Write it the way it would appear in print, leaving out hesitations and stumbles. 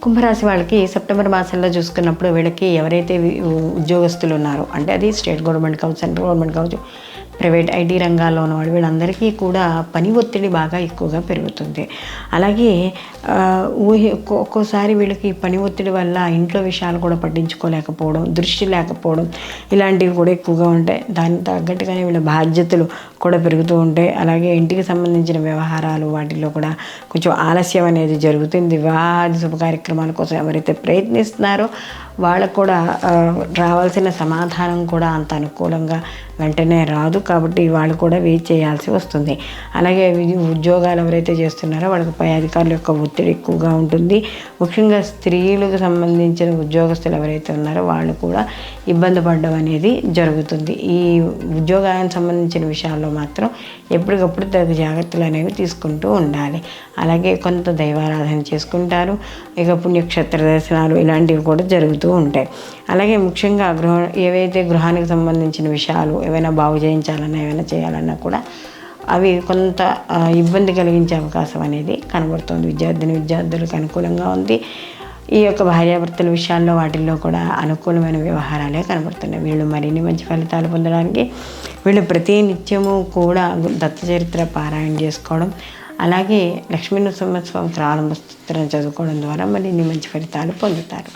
కుంభరాశి వాళ్ళకి సెప్టెంబర్ మాసంలో చూసుకున్నప్పుడు వీళ్ళకి ఎవరైతే ఉద్యోగస్తులు ఉన్నారో, అంటే అది స్టేట్ గవర్నమెంట్ కావచ్చు, సెంట్రల్ గవర్నమెంట్ కావచ్చు, ప్రైవేట్ ఐటీ రంగాల్లో ఉన్నవాళ్ళు, వీళ్ళందరికీ కూడా పని ఒత్తిడి బాగా ఎక్కువగా పెరుగుతుంది. అలాగే ఒక్కోసారి వీళ్ళకి పని ఒత్తిడి వల్ల ఇంట్లో విషయాలు కూడా పట్టించుకోలేకపోవడం, దృష్టి లేకపోవడం, ఇలాంటివి కూడా ఎక్కువగా ఉంటాయి. దానికి తగ్గట్టుగానే వీళ్ళ బాధ్యతలు కూడా పెరుగుతూ ఉంటాయి. అలాగే ఇంటికి సంబంధించిన వ్యవహారాలు వాటిల్లో కూడా కొంచెం ఆలస్యం అనేది జరుగుతుంది. వివాహాది శుభ కార్యక్రమాల కోసం ఎవరైతే ప్రయత్నిస్తున్నారో వాళ్ళకు కూడా రావాల్సిన సమాధానం కూడా అంత అనుకూలంగా వెంటనే రాదు. కాబట్టి వాళ్ళు కూడా వెయిట్ చేయాల్సి వస్తుంది. అలాగే ఉద్యోగాలు ఎవరైతే చేస్తున్నారో వాళ్ళకి పై అధికారుల యొక్క ఒత్తిడి ఎక్కువగా ఉంటుంది. ముఖ్యంగా స్త్రీలకు సంబంధించిన ఉద్యోగస్తులు ఎవరైతే ఉన్నారో వాళ్ళు కూడా ఇబ్బంది పడడం అనేది జరుగుతుంది. ఈ ఉద్యోగానికి సంబంధించిన విషయాల్లో మాత్రం ఎప్పటికప్పుడు తగు జాగ్రత్తలు అనేవి తీసుకుంటూ ఉండాలి. అలాగే కొంత దైవారాధన చేసుకుంటారు. ఇక పుణ్యక్షేత్ర దర్శనాలు ఇలాంటివి కూడా జరుగుతూ ఉంటాయి. అలాగే ముఖ్యంగా ఏవైతే గృహానికి సంబంధించిన విషయాలు ఏవైనా బాగు చేయించాలన్నా, ఏమైనా చేయాలన్నా కూడా అవి కొంత ఇబ్బంది కలిగించే అవకాశం అనేది కనబడుతుంది. విద్యార్థులకు అనుకూలంగా ఉంది. ఈ యొక్క భార్యాభర్తల విషయాల్లో వాటిల్లో కూడా అనుకూలమైన వ్యవహారాలే కనబడుతున్నాయి. వీళ్ళు మరిన్ని మంచి ఫలితాలు పొందడానికి వీళ్ళు ప్రతి నిత్యము కూడా దత్తచరిత్ర పారాయణ చేసుకోవడం, అలాగే లక్ష్మీ నరసింహస్వామి ప్రారంభ స్తోత్రం చదువుకోవడం ద్వారా మరిన్ని మంచి ఫలితాలు పొందుతారు.